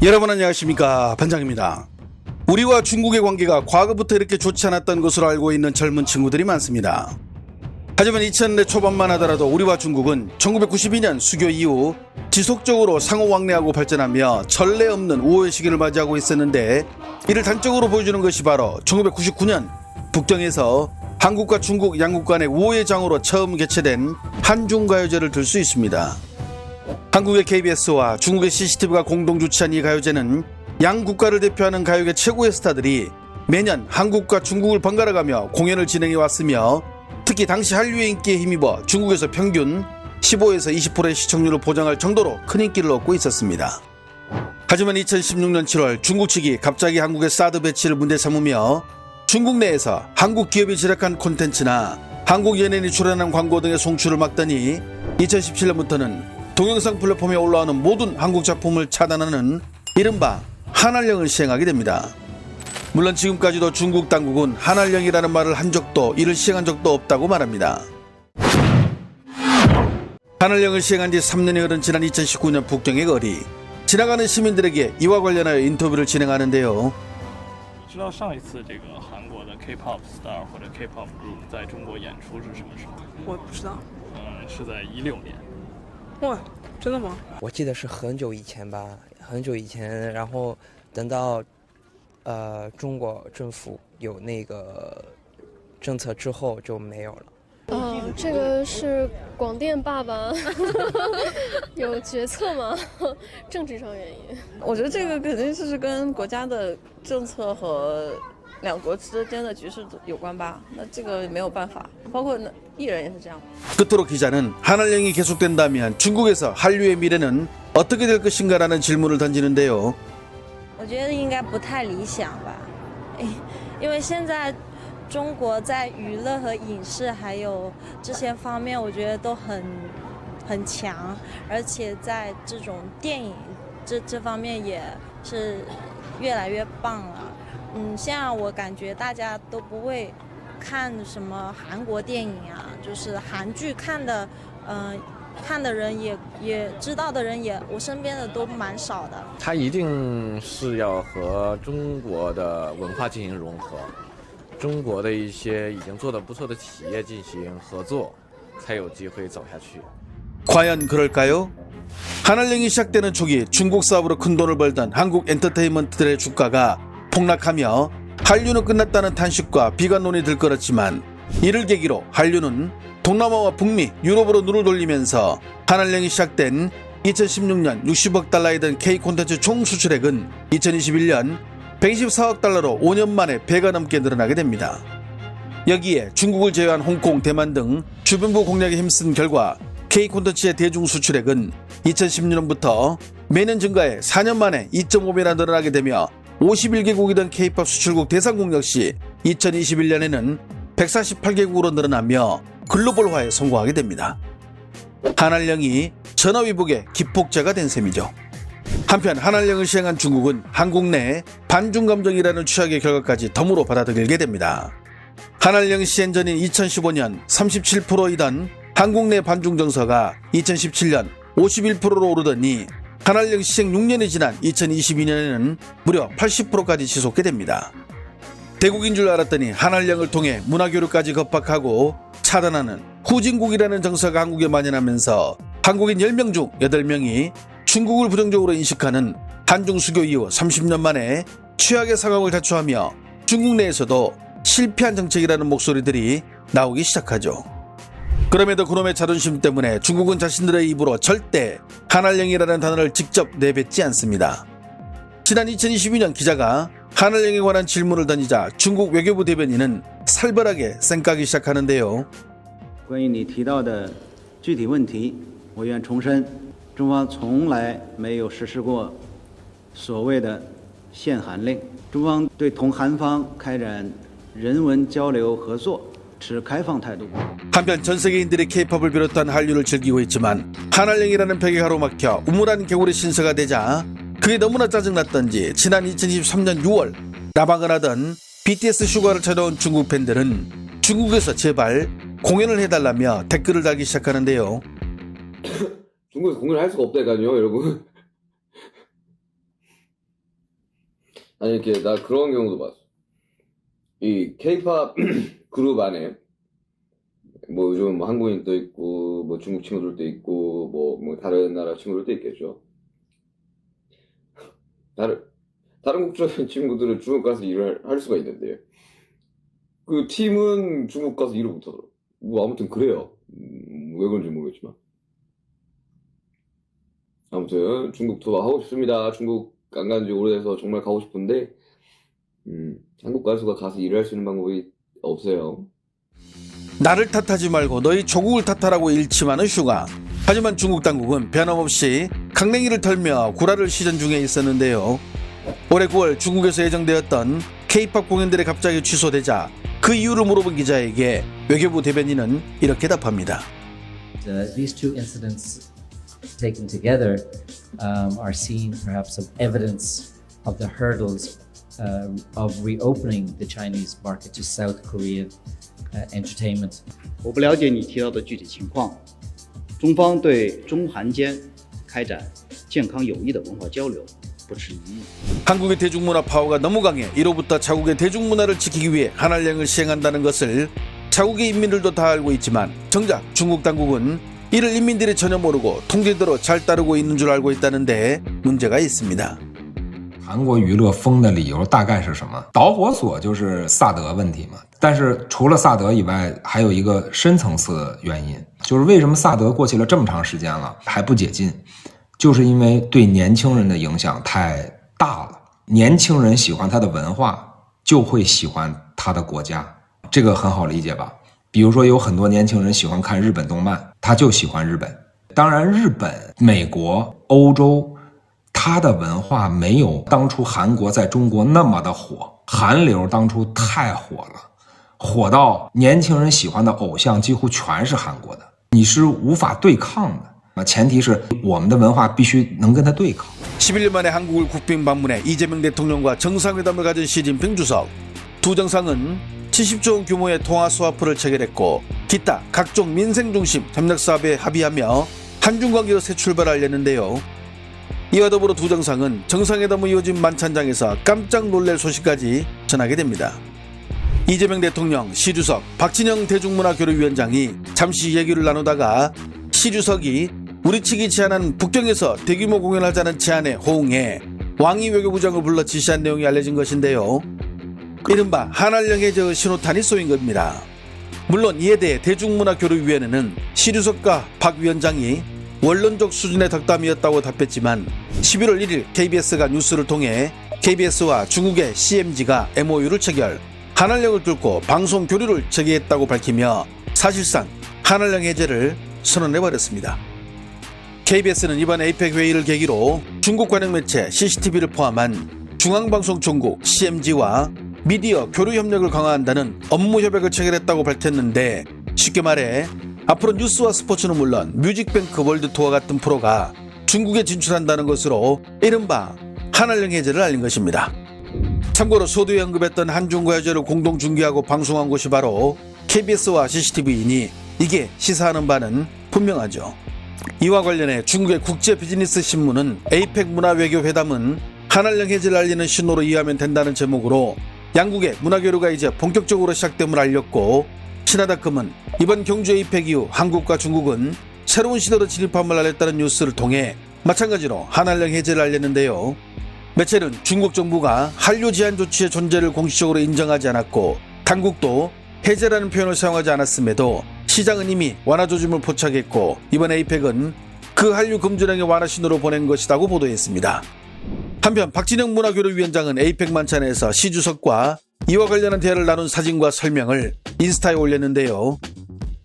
여러분 안녕하십니까, 반장입니다. 우리와 중국의 관계가 과거부터 이렇게 좋지 않았던 것으로 알고 있는 젊은 친구들이 많습니다. 하지만 2000년대 초반만 하더라도 우리와 중국은 1992년 수교 이후 지속적으로 상호 왕래하고 발전하며 전례 없는 우호의 시기를 맞이하고 있었는데, 이를 단적으로 보여주는 것이 바로 1999년 북경에서 한국과 중국 양국 간의 우호의 장으로 처음 개최된 한중가요제를 들 수 있습니다. 한국의 KBS와 중국의 CCTV가 공동 주최한 이 가요제는 양 국가를 대표하는 가요계 최고의 스타들이 매년 한국과 중국을 번갈아가며 공연을 진행해 왔으며, 특히 당시 한류의 인기에 힘입어 중국에서 평균 15에서 20%의 시청률을 보장할 정도로 큰 인기를 얻고 있었습니다. 하지만 2016년 7월 중국 측이 갑자기 한국의 사드 배치를 문제 삼으며 중국 내에서 한국 기업이 제작한 콘텐츠나 한국 연예인이 출연한 광고 등의 송출을 막더니 2017년부터는 동영상 플랫폼에 올라오는 모든 한국 작품을 차단하는 이른바 한알령을 시행하게 됩니다. 물론 지금까지도 중국 당국은 한알령이라는 말을 한 적도, 이를 시행한 적도 없다고 말합니다. 한알령을 시행한 지 3년이 흐른 지난 2019년 북경의 거리, 지나가는 시민들에게 이와 관련하여 인터뷰를 진행하는데요. 知道上一次这个韩国的 K-pop star 或者 K-pop group 在中国演出是什么时候？我不知道。是在16年。哇，真的吗？我记得是很久以前吧，很久以前，然后等到中国政府有那个政策之后就没有了。这个是广电爸爸有决策吗？政治上原因。我觉得这个肯定是跟国家的政策和两国之间的局势有关吧。那这个没有办法，包括艺人也是这样。 끝으로 기자는 한알령이 계속된다면 중국에서 한류의 미래는 어떻게 될 것인가라는 질문을 던지는데요. 我觉得应该不太理想吧，因为现在中国在娱乐和影视还有这些方面，我觉得都很强，而且在这种电影这方面也是越来越棒了。现在我感觉大家都不会看什么韩国电影啊，就是韩剧看的，看的人也知道的人也，我身边的都蛮少的。它一定是要和中国的文化进行融合，中国的一些已经做得不错的企业进行合作，才有机会走下去。 과연 그럴까요? 한알령이 시작되는 초기 중국 사업으로 큰 돈을 벌던 한국 엔터테인먼트들의 주가가 폭락하며 한류는 끝났다는 탄식과 비관론이 들끓었지만, 이를 계기로 한류는 동남아와 북미, 유럽으로 눈을 돌리면서 한알령이 시작된 2016년 60억 달러에 든 K 콘텐츠 총 수출액은 2021년 124억 달러로 5년 만에 배가 넘게 늘어나게 됩니다. 여기에 중국을 제외한 홍콩, 대만 등 주변국 공략에 힘쓴 결과 K 콘텐츠의 대중 수출액은 2010년부터 매년 증가해 4년 만에 2.5배나 늘어나게 되며 51개국이던 K-pop 수출국 대상국 역시 2021년에는 148개국으로 늘어나며 글로벌화에 성공하게 됩니다. 한알령이 전화위복의 기폭제가 된 셈이죠. 한편 한알령을 시행한 중국은 한국 내 반중 감정이라는 취약의 결과까지 덤으로 받아들이게 됩니다. 한알령 시행 전인 2015년 37%이던 한국 내 반중 정서가 2017년 51%로 오르더니 한알령 시행 6년이 지난 2022년에는 무려 80%까지 지속게 됩니다. 대국인 줄 알았더니 한알령을 통해 문화교류까지 겁박하고 차단하는 후진국이라는 정서가 한국에 만연하면서 한국인 10명 중 8명이 중국을 부정적으로 인식하는 한중 수교 이후 30년 만에 최악의 상황을 자초하며 중국 내에서도 실패한 정책이라는 목소리들이 나오기 시작하죠. 그럼에도 그놈의 자존심 때문에 중국은 자신들의 입으로 절대 한알령이라는 단어를 직접 내뱉지 않습니다. 지난 2022년 기자가 한알령에 관한 질문을 던지자 중국 외교부 대변인은 살벌하게 쌩까기 시작하는데요. 关于你提到的具体问题，我愿重申，中方从来没有实施过所谓的限韩令。中方对同韩方开展人文交流合作持开放态度。 한편 전 세계인들이 K-팝을 비롯한 한류를 즐기고 있지만 한알령이라는 벽에 가로막혀 우물안 개구리 신세가 되자 그게 너무나 짜증났던지 지난 2023년 6월 라방을 하던 BTS 슈가를 찾아온 중국 팬들은 중국에서 제발 공연을 해달라며 댓글을 달기 시작하는데요. 중국에서 공연을 할 수가 없다니까요, 여러분. 아니 이렇게 나 그런 경우도 봤어. 이 K-pop 그룹 안에 뭐 요즘 뭐 한국인도 있고 뭐 중국 친구들도 있고 뭐 다른 나라 친구들도 있겠죠. 다른 국적 친구들은 중국 가서 일을 할 수가 있는데 그 팀은 중국 가서 일을 못하더라고. 뭐 아무튼 그래요. 왜 그런지 모르겠지만 아무튼 중국 투어 하고 싶습니다. 중국 안 간 지 오래돼서 정말 가고 싶은데 한국 가수가 가서 일을 할 수 있는 방법이 없어요. 나를 탓하지 말고 너희 조국을 탓하라고 일침하는 슈가. 하지만 중국 당국은 변함없이 강냉이를 털며 구라를 시전 중에 있었는데요. 올해 9월 중국에서 예정되었던 K-pop 공연들이 갑자기 취소되자 그 이유를 물어본 기자에게 외교부 대변인은 이렇게 답합니다. These two incidents taken together are seen perhaps of evidence of the hurdles of reopening the Chinese market to South Korean entertainment. 我不了解你提到的具体情况，中方对中韩间开展健康有益的文化交流不持异议。 한국의 대중문화 파워가 너무 강해 이로부터 자국의 대중문화를 지키기 위해 한알령을 시행한다는 것을 자국의 인민들도 다 알고 있지만 정작 중국 당국은 이를 인민들이 전혀 모르고 통제대로 잘 따르고 있는 줄 알고 있다는데 문제가 있습니다. 韩国娱乐风的理由大概是什么？导火索就是萨德问题嘛。但是除了萨德以外，还有一个深层次的原因，就是为什么萨德过去了这么长时间了还不解禁，就是因为对年轻人的影响太大了。年轻人喜欢他的文化，就会喜欢他的国家，这个很好理解吧？比如说有很多年轻人喜欢看日本动漫，他就喜欢日本。当然日本、美国、欧洲它的文化没有当初韩国在中国那么的火，韩流当初太火了，火到年轻人喜欢的偶像几乎全是韩国的，你是无法对抗的。前提是我们的文化必须能跟它对抗。 11년 만에 한국을 국빈 방문해 이재명 대통령과 정상회담을 가진 시진핑 주석. 두 정상은 70조 원 규모의 통화 스와프를 체결했고 기타 각종 민생 중심 협력 사업에 합의하며 한중 관계로 새 출발을 알렸는데요. 이와 더불어 두 정상은 정상회담이 이어진 만찬장에서 깜짝 놀랄 소식까지 전하게 됩니다. 이재명 대통령, 시 주석, 박진영 대중문화교류위원장이 잠시 얘기를 나누다가 시 주석이 우리 측이 제안한 북경에서 대규모 공연하자는 제안에 호응해 왕이 외교부장을 불러 지시한 내용이 알려진 것인데요. 이른바 한알령 해저의 신호탄이 쏘인 겁니다. 물론 이에 대해 대중문화교류위원회는 시 주석과 박 위원장이 원론적 수준의 덕담이었다고 답했지만 11월 1일 KBS가 뉴스를 통해 KBS와 중국의 CMG가 MOU를 체결, 한알령을 뚫고 방송 교류를 재개했다고 밝히며 사실상 한알령 해제를 선언해버렸습니다. KBS는 이번 APEC 회의를 계기로 중국 관영 매체 CCTV를 포함한 중앙방송총국 CMG와 미디어 교류 협력을 강화한다는 업무 협약을 체결했다고 밝혔는데 쉽게 말해 앞으로 뉴스와 스포츠는 물론 뮤직뱅크 월드투어 같은 프로가 중국에 진출한다는 것으로 이른바 한알령 해제를 알린 것입니다. 참고로 소두에 언급했던 한중과 해제를 공동 중계하고 방송한 곳이 바로 KBS와 CCTV이니 이게 시사하는 바는 분명하죠. 이와 관련해 중국의 국제 비즈니스 신문은 에이펙 문화외교회담은 한알령 해제를 알리는 신호로 이해하면 된다는 제목으로 양국의 문화교류가 이제 본격적으로 시작됨을 알렸고 신화닷컴은 이번 경주 에이펙 이후 한국과 중국은 새로운 시대로 진입함을 알렸다는 뉴스를 통해 마찬가지로 한알령 해제를 알렸는데요. 매체는 중국 정부가 한류 제한 조치의 존재를 공식적으로 인정하지 않았고 당국도 해제라는 표현을 사용하지 않았음에도 시장은 이미 완화 조짐을 포착했고 이번 에이펙은 그 한류 금지령의 완화 신호로 보낸 것이라고 보도했습니다. 한편 박진영 문화교류위원장은 에이펙 만찬에서 시 주석과 이와 관련한 대화를 나눈 사진과 설명을 인스타에 올렸는데요.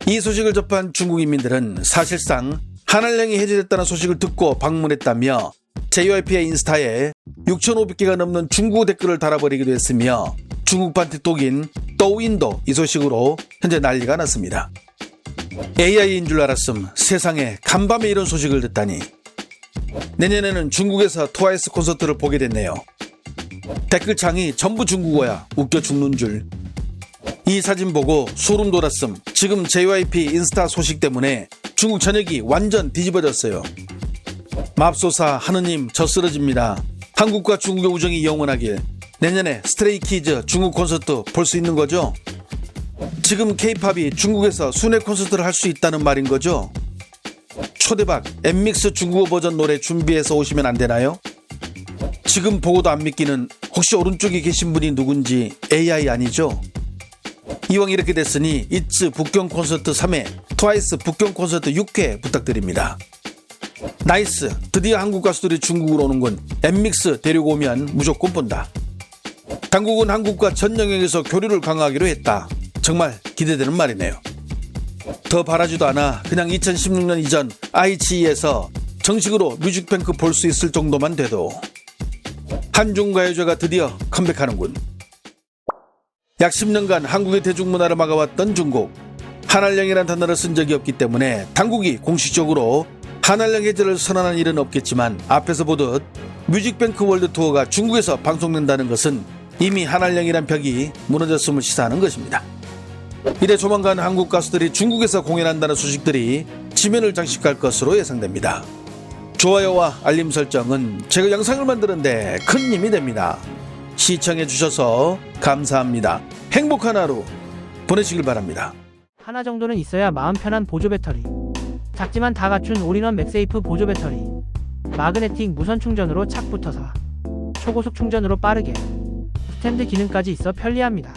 이 소식을 접한 중국 인민들은 사실상 한알령이 해제됐다는 소식을 듣고 방문했다며 JYP의 인스타에 6,500개가 넘는 중국어 댓글을 달아버리기도 했으며 중국판 틱톡인 또우인도 이 소식으로 현재 난리가 났습니다. AI인 줄 알았음 세상에 간밤에 이런 소식을 듣다니. 내년에는 중국에서 트와이스 콘서트를 보게 됐네요. 댓글창이 전부 중국어야 웃겨 죽는 줄. 이 사진 보고 소름 돋았음. 지금 JYP 인스타 소식 때문에 중국 전역이 완전 뒤집어졌어요. 맙소사 하느님 저 쓰러집니다. 한국과 중국의 우정이 영원하길. 내년에 스트레이키즈 중국 콘서트 볼 수 있는 거죠? 지금 K-팝이 중국에서 순회 콘서트를 할 수 있다는 말인 거죠? 초대박 엠믹스 중국어 버전 노래 준비해서 오시면 안 되나요? 지금 보고도 안 믿기는 혹시 오른쪽에 계신 분이 누군지 AI 아니죠? 이왕 이렇게 됐으니 이츠 북경 콘서트 3회, 트와이스 북경 콘서트 6회 부탁드립니다. 나이스, 드디어 한국 가수들이 중국으로 오는군. 엠믹스 데리고 오면 무조건 본다. 당국은 한국과 전 영역에서 교류를 강화하기로 했다. 정말 기대되는 말이네요. 더 바라지도 않아 그냥 2016년 이전 IG에서 정식으로 뮤직뱅크 볼 수 있을 정도만 돼도 한중가요제가 드디어 컴백하는군. 약 10년간 한국의 대중문화를 막아왔던 중국. 한알령이라는 단어를 쓴 적이 없기 때문에 당국이 공식적으로 한알령 해제를 선언한 일은 없겠지만 앞에서 보듯 뮤직뱅크 월드 투어가 중국에서 방송된다는 것은 이미 한알령이란 벽이 무너졌음을 시사하는 것입니다. 이래 조만간 한국 가수들이 중국에서 공연한다는 소식들이 지면을 장식할 것으로 예상됩니다. 좋아요와 알림 설정은 제가 영상을 만드는데 큰 힘이 됩니다. 시청해주셔서 감사합니다. 행복한 하루 보내시길 바랍니다. 하나 정도는 있어야 마음 편한 보조 배터리. 작지만 다 갖춘 올인원 맥세이프 보조 배터리. 마그네틱 무선 충전으로 착 붙어서 초고속 충전으로 빠르게 스탠드 기능까지 있어 편리합니다.